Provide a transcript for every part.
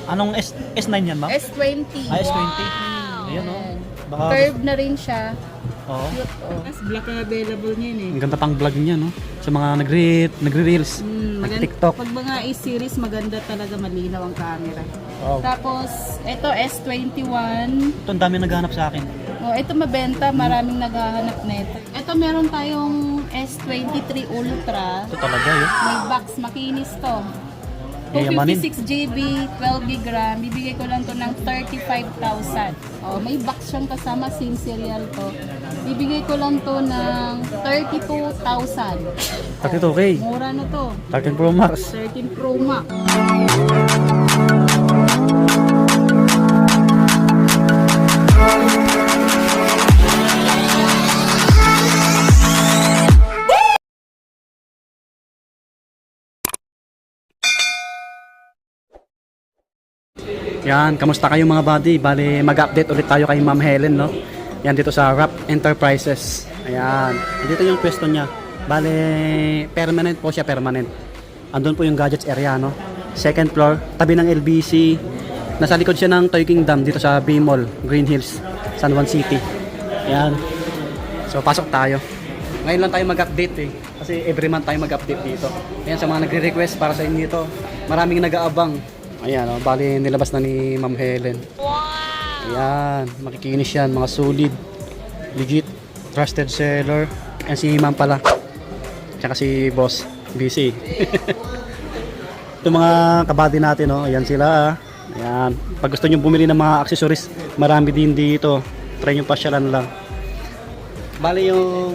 Anong S9 yan, ma'am? S20. Ah, S20. Ayan, oh. Baka, Curve na rin siya. oh. Cute, oh. Mas black ang available niyan eh. Ang ganda pang vlog niya, no? Sa mga nagre-reels, nag-TikTok. Pag mga A-series, maganda talaga, malinaw ang camera. Wow. Tapos, ito S21. Ito, ang dami naghahanap sa akin. Oh, ito mabenta, maraming naghahanap na ito. Ito meron tayong S23 Ultra. Ito talaga, yun. May box, makinis to. Yayamanin. 256 GB, 12 gram. Bibigay ko lang to ng 35,000. Oh, may box siyang kasama, same serial to. Bibigay ko lang to ng 32,000. 32K. Mura na to. 13 Pro Max. 13 Pro Max. Yan, kamusta kayo mga buddy? Bale, mag-update ulit tayo kay Ma'am Helen, no? Yan, dito sa Rap Enterprises. Ayan, dito yung pwesto niya. Bale, permanent po siya, permanent. Andun po yung gadgets area, no? Second floor, tabi ng LBC. Nasa likod siya ng Toy Kingdom dito sa B-Mall, Green Hills, San Juan City. Ayan. So, pasok tayo. Ngayon lang tayo mag-update eh. Kasi every month tayo mag-update dito. Ayan, sa mga nagre-request para sa inyo ito. Maraming nag-aabang. Ayan, oh, bali nilabas na ni Ma'am Helen. Wow! Ayan, makikinis yan, mga solid, legit, trusted seller. Ayan si Ma'am pala. Tsaka si Boss, busy. Ito mga kabady natin, oh. Ayan sila. Ayan, pag gusto nyo bumili ng mga accessories, marami din dito. Try nyo pasyalan lang. Bali yung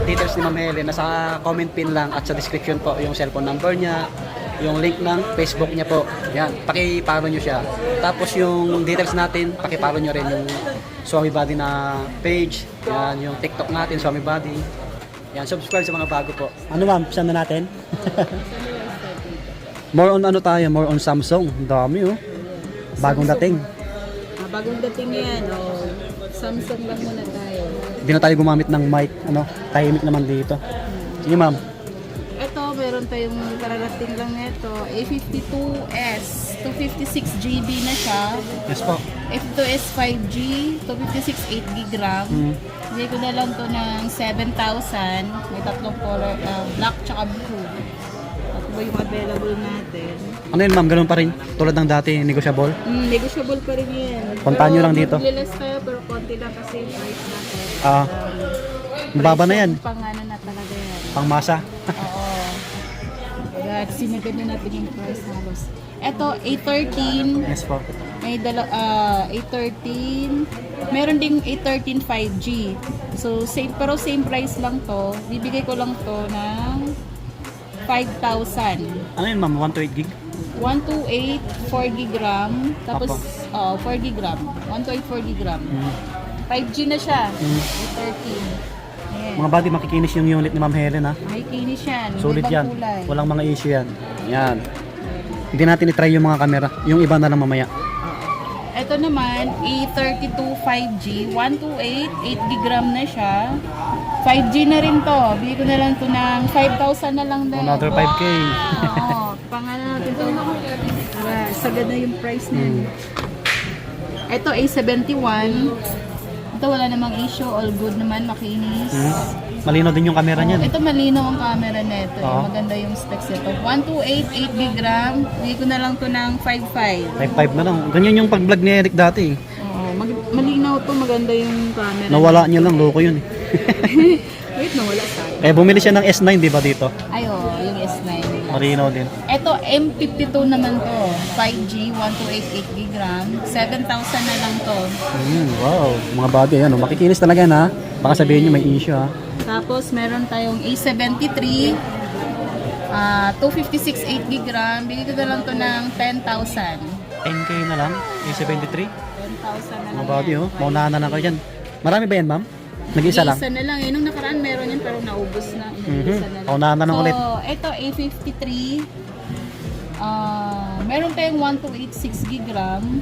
details ni Ma'am Helen, nasa comment pin lang at sa description po yung cellphone number niya, yung link ng Facebook niya po. Yan, paki-follow nyo siya. Tapos yung details natin, paki-follow nyo rin yung Swami Body na page. Yan, yung TikTok natin, Swami Body. Yan, subscribe sa mga bago po. Ano ma'am, saan na natin? More on ano tayo? More on Samsung. Dami oh. Bagong dating. Bagong dating yan, oh. Samsung lang muna tayo. Hindi na tayo gumamit ng mic. Ano, tahimik naman dito. Sige ma'am. Ito, meron tayong kararating lang nito. A52s, 256 GB na siya. Yes po. F2S 5G, 256 8GB RAM. Bigay ko na lang to ng 7,000. May tatlong color, black tsaka blue. At ba yung available natin? Ano yun ma'am, ganun pa rin. Tulad ng dati, negotiable. Negotiable pa rin yan. Puntahan nyo lang dito. Maglilis tayo pero konti lang kasi yung price natin. Ah, mababa na yan. Pang ano na talaga yan. Pang masa. Oo. Kaya sinagad na natin yung price halos. Ito, A13. Yes po. May A13. Meron ding A13 5G. So, same, pero same price lang to. Bibigay ko lang to ng 5,000. Ano yun ma'am, 128 gig? 128 4GB RAM. Tapos, 4GB RAM. 128 4GB RAM. 5G na siya. A13. Ayan. Mga buddy, makikinis yung unit ni Ma'am Helen ha. May kinis yan. Solid May yan. ibang kulay. Walang mga issue yan. Yan. Hindi natin itry yung mga camera. Yung iba na lang mamaya. Ito naman, A32 5G, 128, 8GB RAM na siya. 5G na rin to. Bili ko na lang to ng 5,000 na lang din. Another 5K. Oo, pangalan natin to. Sagad na yung price na yun. Ito A71. Ito wala namang issue, all good naman, makinis. Malinaw din yung camera niyan. Ito malinaw ang camera nito. Oo. Maganda yung specs nito. 128, 8GB RAM. Bili ko na lang to ng 5,500. 5.5 na lang. Ganyan yung pag-vlog ni Eric dati. Oo, Malinaw to, maganda yung camera. Nawala niya lang, loko yun eh. Wait, nawala tayo. Kaya bumili siya ng S9 di ba dito? Ay, yung S9 nila. Malinaw din. Ito, M52 naman to. 5G, 128 8GB RAM. 7,000 na lang to. Wow, mga bagay yan. Makikinis talaga na. Baka sabihin nyo may issue ha. Tapos, meron tayong A73. 256 8GB RAM. Bigay ko na lang to ng 10,000. 10K na lang, A73. 10,000 na lang Mga bagay yan. oh. Maunahan na ako yan. Marami ba yan ma'am? Nag-isa lang? Isa na lang. Nung nakaraan meron yan pero naubos na. Isa na lang. Paunahan na lang ulit. So, ito A53. Meron tayong 128 6GB RAM.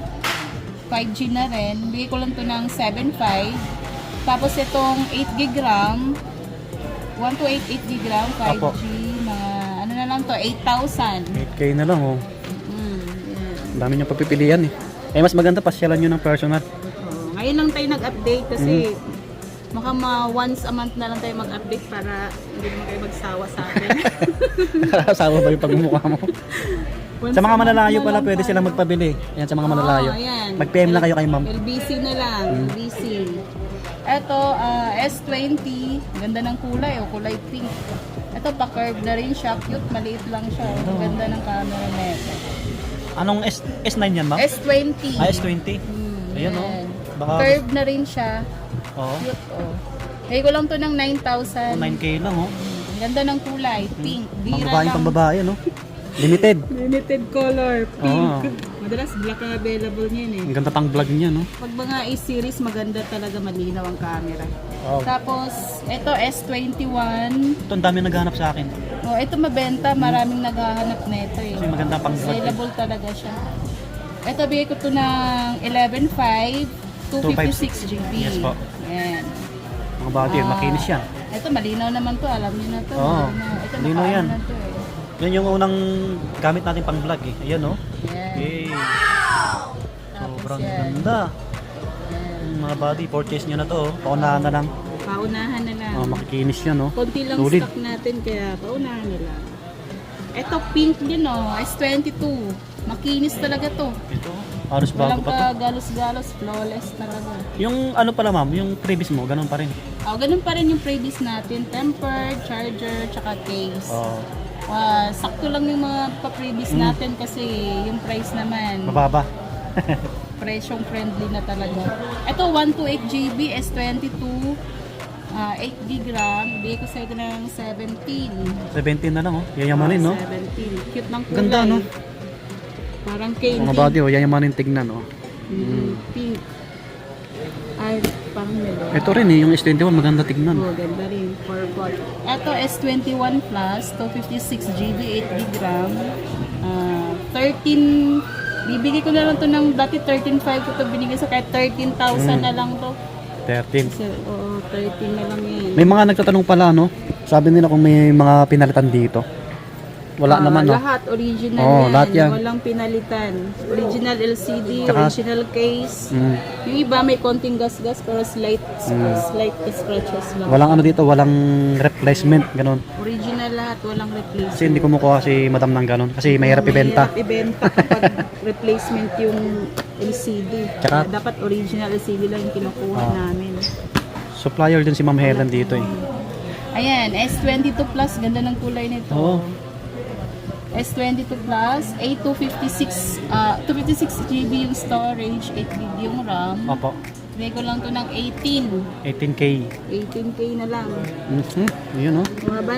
5G na rin. Bigay ko lang to ng 7,500. Tapos itong 8GB RAM. 128 8GB RAM. 5G. Apo. Mga ano na lang to, 8,000. 8K na lang oh. Yan. Ang dami niyong papipilian eh. Eh mas maganda pasyalan nyo ng personal. Oo. Ngayon lang tayo nag-update kasi baka once a month na lang tayo mag-update para hindi naman kayo magsawa sa akin. Asawa ba yung pagmumukha mo? Once Sa mga a month malalayo na pala lang pwede tayo. sila magpabili. Ayan sa mga malalayo. ayan. Mag-PM lang kayo kay ma'am. LBC na lang. LBC. Ito, S20. Ganda ng kulay, kulay pink. Ito, pa-curve na rin siya. Cute, maliit lang siya. Ang ganda ng camera nito. Anong S9 yan ma'am? S20. S20? Ayan o. Yan. Baka, Curve na rin siya. oh, Cute, Bigay ko lang to ng 9,000. 9K lang oh. Ang ganda ng kulay, pink. Pang Bira babae, lang. pang babae, no? Limited. Limited color. Pink. Oo. Madalas black ang available niyan eh. Ang ganda pang vlog niya, no? Pag mga A-series, maganda talaga malinaw ang camera. Wow. Tapos, ito S21. Ito ang dami naghanap sa akin. Ito mabenta, maraming naghahanap na ito eh. Kasi maganda pang vlog. Available talaga siya. Ito, bigay ko to ng 11.5, 256 GB. Yes po. Yan. Mga body, makinis yan. Ito, malinaw naman to. Alam niyo na to. Oo. Malinaw. Ito, Malinaw yan. Na to, eh. Yan yung unang gamit natin pang vlog eh. Ayan, no? Yan. Yay! Tapos Sobrang yan. ganda. Yan. Mga body, purchase nyo na to. Oh. Paunahan na lang. Paunahan na lang. Oh, makikinis yan, no? Konti lang Sulit. stock natin kaya paunahan na lang. Ito pink din S22. Makinis talaga to. Ito, halos bago Walang pa to. galos-galos. Flawless talaga. Yung ano pala ma'am, yung previous mo, ganun pa rin. Ganun pa rin yung previous natin. Tempered, charger, tsaka case. Oh, Sakto lang yung mga pa-previous natin kasi yung price naman, mababa. presyong friendly na talaga. Ito, 128 GB, S22, 8 GB RAM, bigay ko sa ito ng 17. 17 na lang, oh. Yayamanin, no? 17. Cute ng kulay. Ganda, no? Parang candy. Mga body, oh, yayamanin tignan, oh. Pink. Ay, parang melon. Ito rin eh, yung S21 maganda tignan. Oh, ganda rin. Purple. Ito, S21 Plus, 256 GB, 8 GB RAM, 13, bibigay ko na lang to ng, dati 13.5 ko to binigay sa kahit 13,000 na lang to. 13. Kasi, 13 na lang yan. May mga nagtatanong pala, no? Sabi nila kung may mga pinalitan dito. Wala naman, no? Lahat original Oo, yan. lahat yan. Walang pinalitan. Original LCD, Tsaka- original case. Mm. Yung iba may konting gas-gas pero slight scratches lang. Walang ano dito, walang replacement, ganun. Original lahat, walang replacement. Kasi hindi kumukuha si madam ng ganun. Kasi mahirap ibenta. Mahirap ibenta kapag replacement yung LCD. Tsaka- Kaya dapat original LCD lang yung kinukuha namin. Supplier din si Ma'am Helen dito eh. Ayan, S22 Plus, ganda ng kulay nito. Oo. S22 Plus, 256 GB yung storage, 8 GB yung RAM. Opo. Bigay ko lang to ng 18. 18K. 18K na lang. Yun, oh. Bumaba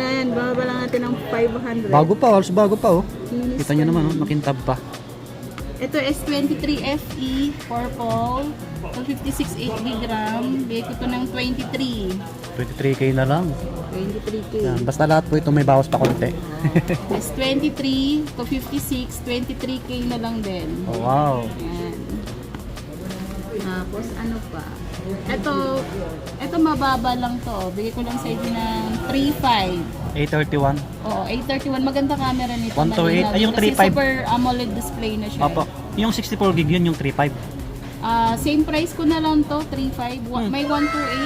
lang natin ng 500. Bago pa, halos bago pa, oh. Kinis Kita nyo pa. naman, oh. Makintab pa. Ito S23 FE, purple, 256 8 GB RAM. Bigay ko to ng 23. 23K na lang. 23K. Yan. Basta lahat po ito may bawas pa konti. S23 to 56, 23K na lang din. Oh, wow. Ayan. Tapos ano pa? Ito mababa lang to. Bigay ko lang sa inyo ng 3.5. 831. Oo, 831. Maganda camera nito. 128. malinaw. Ay, yung Kasi 3.5. super AMOLED display na siya. Opo. Yung 64 gig yun, yung 3.5. Same price ko na lang to, 3.5. May 128,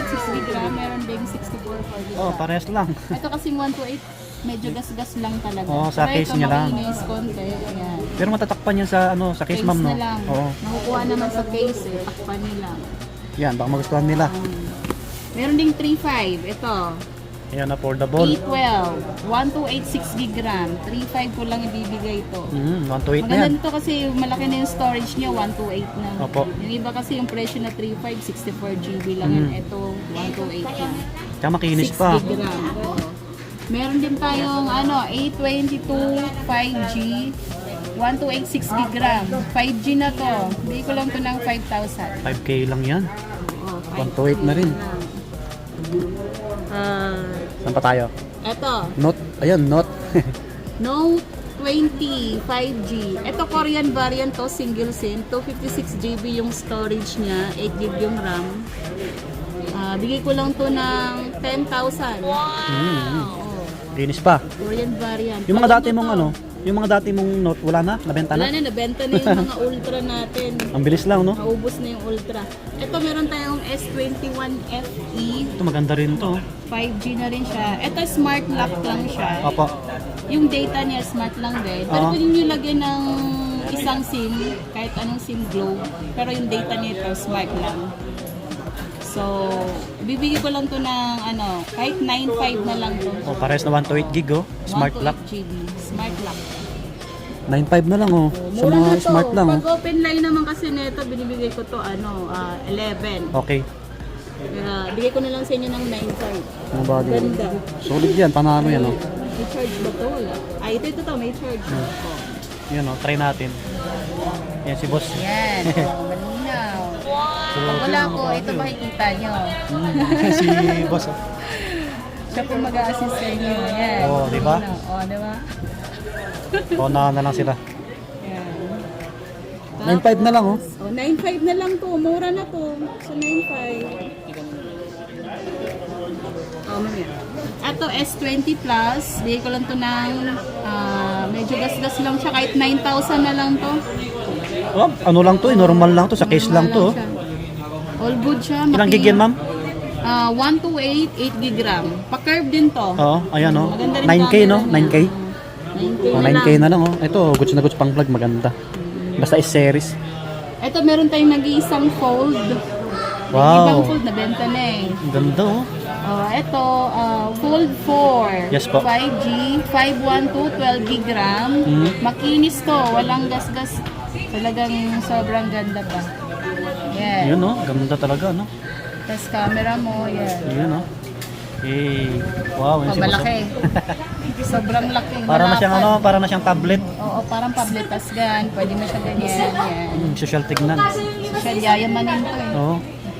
6 GB RAM. Meron ding 64 GB. Oh, parehas lang. Ito kasing 128, medyo gas-gas lang talaga. Oo, sa Pero case ito, niya lang. makinis konti. Ayan. Pero matatakpan yan sa ano, sa case, ma'am, no? na lang. Oo. Nakukuha naman sa case eh. Takpan nila. Yan, baka magustuhan nila. Meron ding 3.5. Ito. Ayan, affordable. 812. 1286 GB RAM. 3.5 ko lang ibibigay ito. 128 na Maganda yan. nito kasi malaki na yung storage niya, 128 na. Opo. Yung iba kasi yung presyo na 3.5, 64 GB lang yan. Ito, 128 na. Tsaka makinis 6 pa. GB RAM. Oo. Meron din tayong A22 5G, 1286 GB RAM. 5G na to. Bigay ko lang to ng 5,000. 5K lang yan. Oo, 128 na rin. Saan pa tayo? Ito, Note. Ayun, Note. Note 20 5G. Ito Korean variant to, single SIM. 256 GB yung storage niya, 8 GB yung RAM. Bigay ko lang to ng 10,000. Wow! Linis pa. Korean variant. Yung mga dati Maganda mong to. ano, yung mga dati mong Note, wala na? Nabenta Wala na? na, nabenta na yung mga ultra natin. Ang bilis lang, no? Naubos na yung ultra. Ito meron tayong S21 FE. Ito maganda rin to. 5G na rin siya. Ito smart lock lang siya. Opo. Yung data niya smart lang din. Pero Oo. pwede nyo lagyan ng isang SIM, kahit anong SIM Globe. Pero yung data nito smart lang. So, bibigyan ko lang to ng ano, kahit 9.5 na lang to. Oh, pares na 128 gig, oh. Smart 128 lock. GB. Smart lock. 9.5 na lang, oh. Sa Mura mga na to. smart lang, Pag oh. open line naman kasi nito, binibigay ko to 11. Okay. Kaya, bigay ko na lang sa inyo ng 9.5. Mga body. Ganda. Solid yan, panalo yan, oh. May charge ba to? Wala. Ay, ito to, may charge. Yan, oh. Try natin. Yan si boss. Yan. Malinaw. Pag wala ko, ito makikita nyo. Si boss, oh. Siya po mag-a-assist sa inyo. Yan. Oo, di ba? Oo, di ba? Paunahan na lang sila. Yan. 9.5 na lang, oh. Oh, 9.5 na lang to. Mura na to. So, 9.5. Oh, mamaya. Ito, S20 Plus. Bigay ko lang to ng medyo gas-gas lang siya. Kahit 9,000 na lang to. Oh, ano lang to, eh. Normal lang to. Sa case lang to, oh. siya. All good siya. Ilang gig yan, ma'am? 128, 8 gig RAM. Pa-curve din to. Oo, ayan, oh. Maganda rin 9K, no? camera niya. 9K? 9K Oh, na 9K lang. na lang, oh. Ito, goods na goods pang vlog. Maganda. Basta is series. Ito, meron tayong nag-iisang fold. Yung Wow. ibang fold na benta na eh. Ang ganda, oh. Ito, Fold 4. Yes po. 5G, 512, 12 gig RAM. Makinis to, walang gas-gas. Talagang sobrang ganda pa. Yan. Yun, oh. Ganda talaga, no? Tapos camera mo, yan. Yun, oh. Eh, wow, yun si boss, oh. Malaki. Sobrang laki. Para na siyang, ano, para na siyang tablet. Oo, parang tablet. Tas gan, pwede mo siya ganyan. Yan. Social tignan. Siya yayamanin to eh. Oo.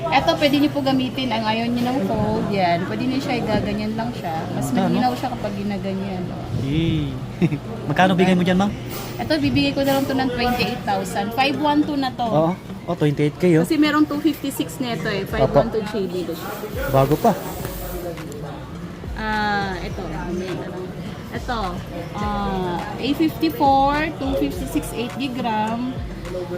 Ito, pwede niyo po gamitin ang ayaw niyo ng fold. Yan. Pwede niyo siya igaganyan lang siya. Mas malinaw siya kapag ginaganyan. Eh. Magkano bigay mo dyan, ma'am? Ito, bibigay ko na lang to ng 28,000. 512 na to. Oo. Oh, 28K, oh. Kasi meron 256 nito eh. 512 shade dito siya. Bago pa. Ito. Ito. A54, 256, 8 gig RAM.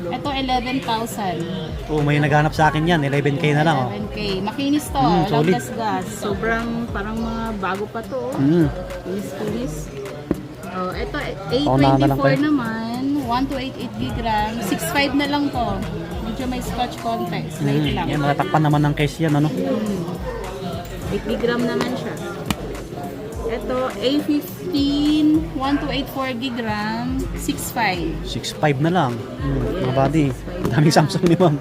Ito, 11,000. Oo, may naghanap sa akin yan. 11K na lang, oh. 11K. Makinis to. Solid. Walang gas-gas. Sobrang parang mga bago pa to. Kinis-kinis. Oh, ito, Paunahan na lang A24 tayo. naman. 1288 gig RAM. 6.5 na lang to. Medyo may scotch konti. Slight lang. Yan, natatakpan naman ng case yan, ano? 8 gig RAM naman siya. Ito, A15, 1284 gig RAM, 6.5. 6.5 na lang. Mga buddy. Daming Samsung ni ma'am.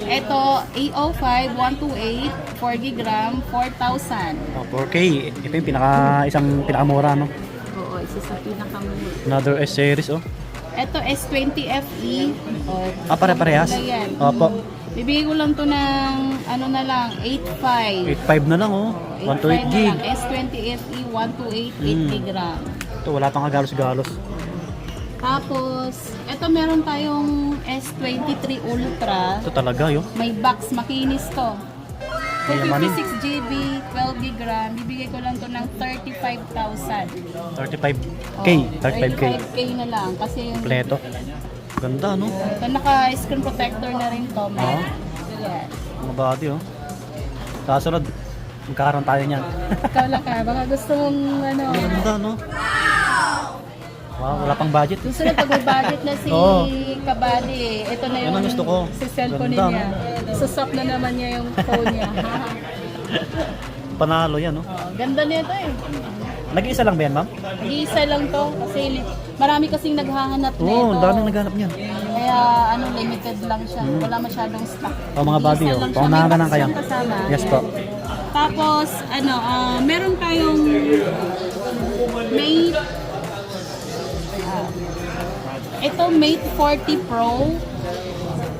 Ito, A05, 128, 4 gig RAM, 4,000. Oh, 4K. Ito yung isang pinakamura, no? Oo, isa sa pinakamura. Another S series, oh. Ito, S20 FE. Oh, Pare-parehas? yan. Opo. Bibigay ko lang to ng, ano na lang, 8.5. 8.5 na lang, oh. 128 gig. S20 FE, 128, 8 gig RAM. Ito, wala pang kagalos-galos. Tapos, ito meron tayong S23 Ultra. Ito talaga, yo. May box, makinis to. Yamanin. 256 GB, 12 gig RAM. Bibigay ko lang to ng 35,000. 35K. Oh, 35K. 35K na lang. Kasi yung Kompleto. Ganda, no? ito, naka-screen protector na rin to. Oo. Yan. Mga body, oh. Kasunod, magkakaroon tayo niyan. Ikaw lang ka. Baka gusto mong ano. Ganda, no? Wow, wala pang budget. Gusto na pag may budget na si Oo. Kabady eh. Ito na Yan yung ang gusto ko. sa cellphone Ganda, niya. Susok na naman niya yung phone niya. Panalo yan, no? Oh, ganda nito eh. Nag-iisa lang ba yan, ma'am? Nag-iisa lang to kasi marami kasing naghahanap nito. Oo, daming naghanap niyan. Kaya ano, limited lang siya. Wala masyadong stock. Oh, mga body, Nag-iisa oh. lang siya. Paunahan May na lang box kayo. siyang kasama. Yes po. Tapos, ano, meron tayong Mate, ito Mate 40 Pro.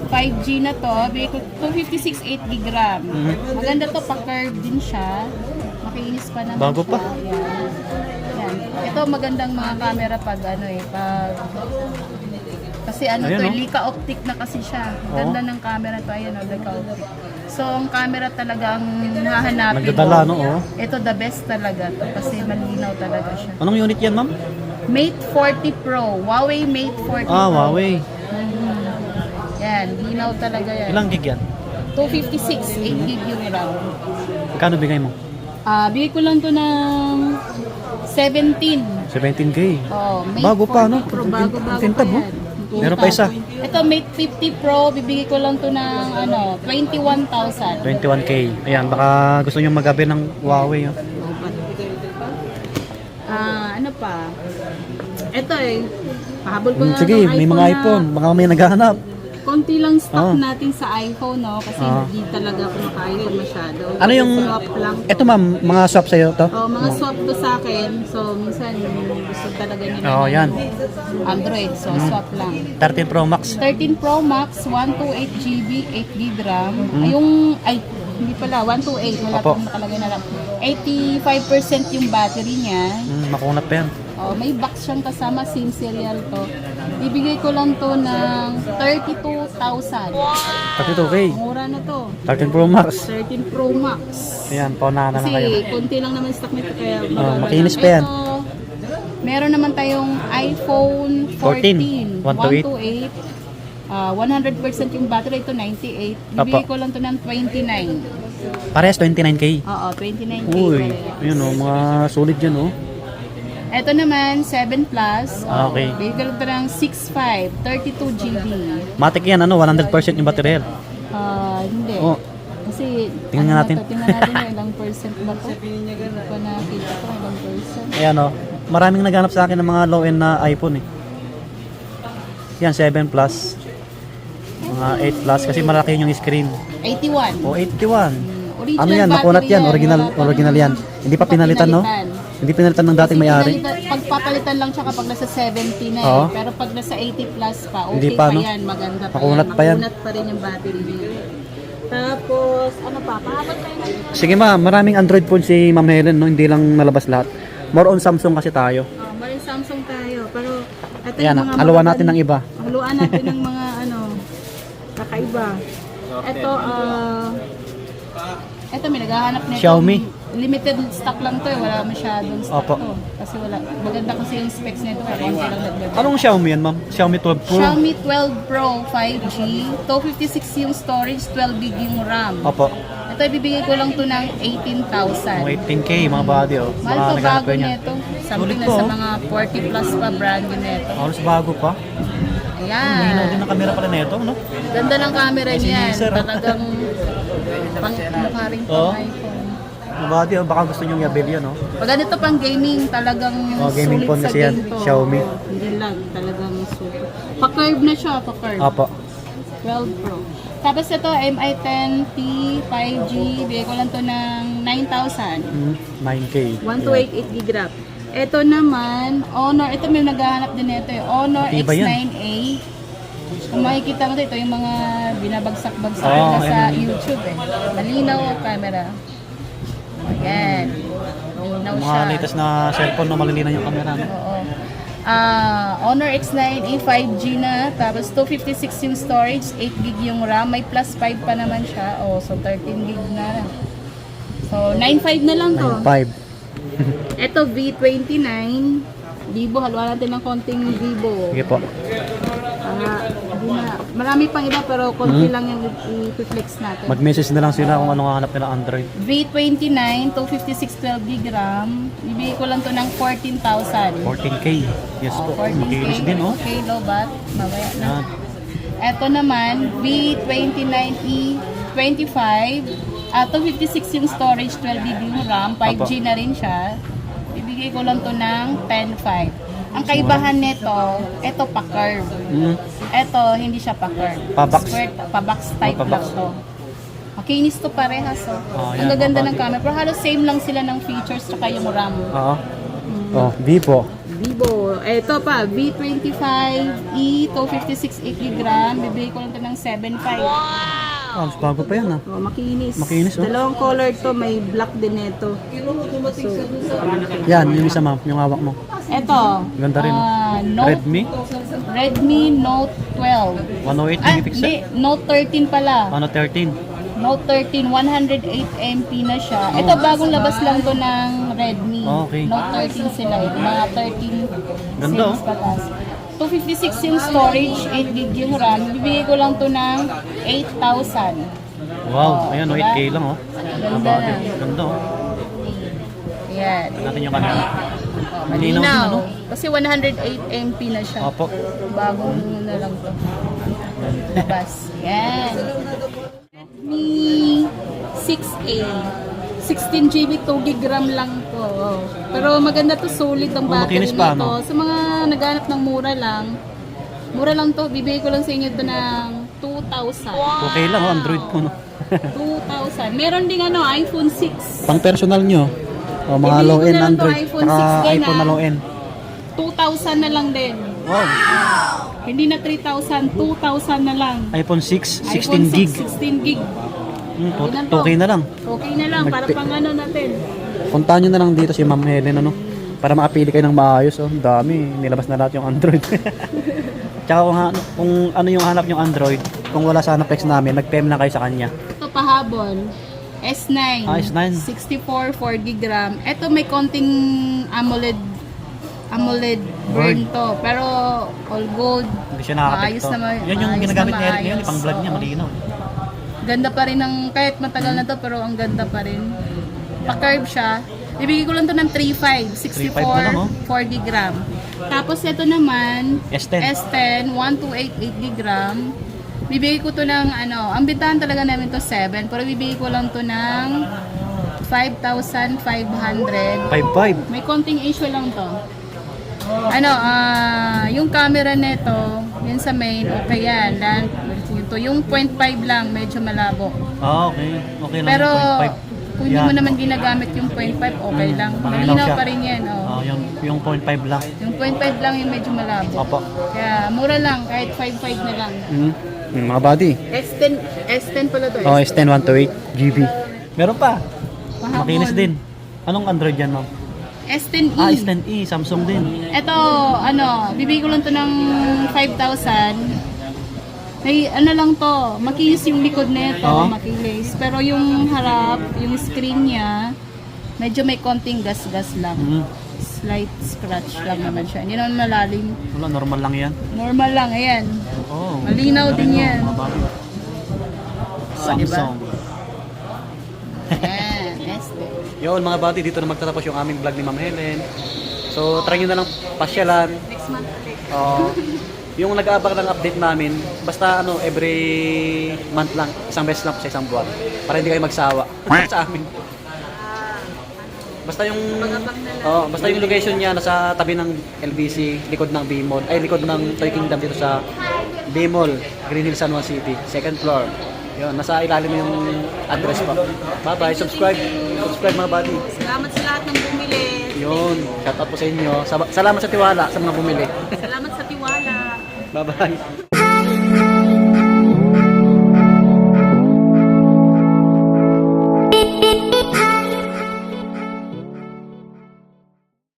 5G na to. Bigay ko 256 8 gig RAM. Maganda to, pa-curve din siya. Makinis pa naman Bago pa. siya. Yan. Yan. Ito magandang mga camera pag ano eh, pag Kasi ano Ayan, to, oh. Leica optic na kasi siya. Oo. Ganda ng camera to, ayan o, Leica optic. So, ang camera talaga ang hahanapin Nagdadala, mo. no? Oh. Ito the best talaga to kasi malinaw talaga siya. Anong unit yan, ma'am? Mate 40 Pro, Huawei Mate 40 Ah, Pro. Huawei. Yan, linaw talaga yan. Ilang gig yan? 256, 8 gig yung RAM. Magkano bigay mo? Bigay ko lang to ng 17. 17K. Oh, Mate Bago pa, 40 no? Pro, bago Tintab, pa oh. yan. Meron pa isa. Ito, Mate 50 Pro, bibigay ko lang to ng 21,000. 21K. Ayan, baka gusto nyo mag-avail ng Huawei. Oh. Ano pa? Ito pahabol ko na Sige, ng may mga iPhone. Baka may naghahanap. Konti lang stock Oh. natin sa iPhone, no? Kasi hindi talaga kumakain masyado. Ano yung... Swap lang to. Ito ma'am, mga swap sa'yo to? Oh, mga swap to sa akin. So, minsan gusto talaga nila Oh, ng yan. Android. So, swap lang. 13 Pro Max. 13 Pro Max, 128GB, 8GB RAM. Hindi pala, 128. Wala Opo. pong nakalagay na RAM. 85% yung battery niya. Makunat pa yan. Oh, may box siyang kasama, same serial to. Ibigay ko lang to ng 32,000. 32K. Mura na to. 13 Pro Max. 13 Pro Max. Ayan, paunahan na lang kayo. Kasi konti lang naman stock nito kaya makinis pa yan. Ito, meron naman tayong iPhone 14, 128. 100% yung battery, ito 98. Bibigay ko lang to ng 29. Parehas 29K. Oo, 29K. Uy, parehas. yun oh, mga solid yan oh. Ito naman, 7 Plus. Okay. Bigay ko lang to ng 6.5, 32GB. Matik yan ano, 100% yung battery. Hindi. Oh. Kasi, Tingnan nga natin. Tingnan natin kung ilang percent ba to. Hindi ko nakita ko ilang percent. Ayan oh, maraming naghanap sa akin ng mga low-end na iPhone eh. Yan, 7 Plus. Mga 8 Plus kasi malaki yung screen. 81. O, 81. Original Ano yan, nakunat battery yan, original yan. Hindi pa pinalitan no? Hindi pinalitan ng dating may-ari. Pagpapalitan lang siya kapag nasa 70 na eh. Oo. Pero pag nasa 80 plus pa, okay Hindi pa, pa, no? yan. Maganda pa Makunat yan. pa yan. Makunat pa rin yung battery niya. Tapos, ano pa? Pahabot tayo na. Sige ma, maraming Android phone si Ma'am Helen no, hindi lang nalabas lahat. More on Samsung kasi tayo. Maring Samsung tayo. Pero, ito Ayan, yung mga haluan natin ng iba. Haluan natin ng mga kakaiba. Ito may naghahanap nito. Xiaomi. Limited stock lang to eh. Wala masyadong stock Opo. to. Kasi wala. Maganda kasi yung specs nito. Kaya konti lang nagdagdag. Anong Xiaomi yan ma'am? Xiaomi 12 Pro? Xiaomi 12 Pro 5G. 256 yung storage, 12 gig yung RAM. Opo. Ito ibibigay ko lang to ng 18,000. 18K mga body oh. Mahal Mga to, naghanap bago kayo niyan. nito. Something Sulit na to, sa oh. mga 40 plus pa brand yun nito. Halos bago pa. Linaw din Ayan. ang camera pala nito, no? Ganda ng camera niyan. sir, oh. Talagang mukha rin Oo. pang iPhone. Mga body oh, baka gusto nyo i-avail yan, no? Pag ganito pang gaming, talagang Gaming sulit phone sa kasi yan. game to. Xiaomi. Hindi lang, talagang super. Pa-curve na siya, pa-curve. Opo. 12 Pro. Tapos ito, MI10T 5G. Bigay ko lang to ng 9,000. 9K. 1288 gig RAM. Ito naman, Honor. Ito may naghahanap din ito eh. Honor Iba yan. X9A. Kung makikita mo ito, yung mga binabagsak-bagsak Oo, na sa ayun. YouTube eh. Malinaw ang camera. Ayan. Malinaw Mga siya. latest na cellphone na malilinan yung camera, no? Oo. Honor X9A 5G na, tapos 256 yung storage, 8 gig yung RAM, may plus 5 pa naman siya. Oh, so 13 gig na. So 9.5 na lang to. 5. Ito V29 Vivo, haluan natin ng konting Vivo. Sige po. Hindi na. Marami pang iba pero konti lang yung i-flex natin. Mag-message na lang sila kung anong hanap nila Android. V29, 256 12 gig RAM. Bibigay ko lang to ng 14,000. 14K. Yes po. 14K. Makinis din, oh. Okay, low bat. Mamaya na. Yan. Ito naman, V29E25. 256 yung storage, 12 gig yung RAM. 5G na rin siya. Bibigay ko lang to ng 10.5. Ang kaibahan nito, ito pa-curve. Ito, hindi siya pa-curve. Pa-box. Square, pa-box type Pa-box. lang to. Makinis to parehas. Oh. Yan, Ang gaganda mga ng camera. Pero halos same lang sila ng features tsaka yung RAM. Oo. Oh, Vivo. Vivo. Ito pa, V25e 256 8 RAM. Bibigay ko lang ito ng 7.5. Ah, mas bago pa yan, ah. Oh, makinis. Makinis, oh. Dalawang color to, may black din ito. So, Yan, yung isa ma'am, yung hawak mo. Ito. Ganda rin. Note, Redmi Redmi Note 12. 108 Ah, megapixel. hindi. Note 13 pala. Ano 13? Note 13, 108 MP na siya. Ito, bagong labas lang to ng Redmi. Okay. Note 13 sila. Mga 13 Ganda, series patas. 256 yung storage, 8 gig yung RAM. Bibigay ko lang to ng 8,000. Wow, ayan, diba? 8K lang oh. Ganda. Ganda oh. Yan. Tignan natin yung camera. Malinaw din, Malinaw. ano? Kasi 108 MP na siya. Opo. Bagong na lang to. Labas. Yan. Redmi 6A. 16 GB, 2 GB RAM lang to. Pero maganda to, solid ang battery makinis pa, nito. no? Sa mga naghanap ng mura lang to. Bibigay ko lang sa inyo to ng 2,000. Okay lang oh, Android po no. 2,000. Meron ding iPhone 6. Pang personal nyo. O mga Ibigay ko low-end na lang to, Android. iPhone Saka 6 din, iPhone na ah. low-end. 2,000 na lang din. Wow. Hindi na 3,000, 2,000 na lang. iPhone 6, 16 iPhone 6, gig. 16 gig. Ilan to? 2K na lang. Okay na lang, para pang ano natin. Puntahan nyo na lang dito si Ma'am Helen ano. Para makapili kayo ng maayos oh. Ang dami. Nilabas na lahat yung Android. Tsaka kung ano yung hanap yung Android, kung wala sa Anapex namin, nag-PM lang kayo sa kanya. Ito pahabol. S9. Ah, S9. 64, 4 gig RAM. Ito may konting AMOLED burn to. Pero all gold. Hindi siya nakaka-apekto. Maayos naman. Yan yung Maayos ginagamit na ni Eric ngayon, maayos. pang vlog niya, malinaw. Ganda pa rin ng, kahit matagal na to, pero ang ganda pa rin. Pa-curve siya. Ibigay ko lang to ng 3.5, 3.5 na lang, oh. 4 gig RAM. Tapos ito naman, S10. S10, 1288 gig RAM. Bibigay ko to ng ang bintahan talaga namin to 7, pero bibigay ko lang to ng 5,500. 5.5. May konting issue lang to. Yung camera nito, yun sa main, okay yan. Yung 0.5 lang, medyo malabo. Ah, okay. Okay lang Pero yung 0.5. kung hindi Yan. mo naman ginagamit yung 0.5, okay lang. Malinaw Malinaw siya. pa rin yan. Oh. Yung 0.5 lang. Yung 0.5 lang yung medyo malabo. Opo. Kaya mura lang, kahit 5.5 na lang. Mga buddy. S10 pala to. Oh, S10 128 GB. Meron pa. Pahabol. Makinis din. Anong Android yan, ma'am? S10e. Ah, S10e. Samsung din. Ito, bibigay ko lang to ng 5,000. May lang to, makinis yung likod nito, Oo. makinis. Pero yung harap, yung screen niya, medyo may konting gas-gas lang. Slight scratch lang naman siya. Hindi naman malalim. Wala, normal lang yan. Normal lang, ayan. Oh. Malinaw din yan. Mga buddy. diba? Samsung. Ayan, S10. Yun mga buddy, dito na magtatapos yung aming vlog ni Ma'am Helen. So, try nyo na lang pasyalan. Next month ulit. Yung nag-aabang ng update namin, basta every month lang, isang beses lang sa isang buwan. Para hindi kayo magsawa sa amin. Basta yung basta yung location niya nasa tabi ng LBC, likod ng B-Mall, likod ng Toy Kingdom dito sa B-Mall, Green Hills, San Juan City, second floor. Yun, nasa ilalim yung address pa. Bye-bye, subscribe mga buddy. Salamat sa lahat ng bumili. Yun, shout out po sa inyo. Salamat sa tiwala sa mga bumili. Salamat sa tiwala. Bye-bye.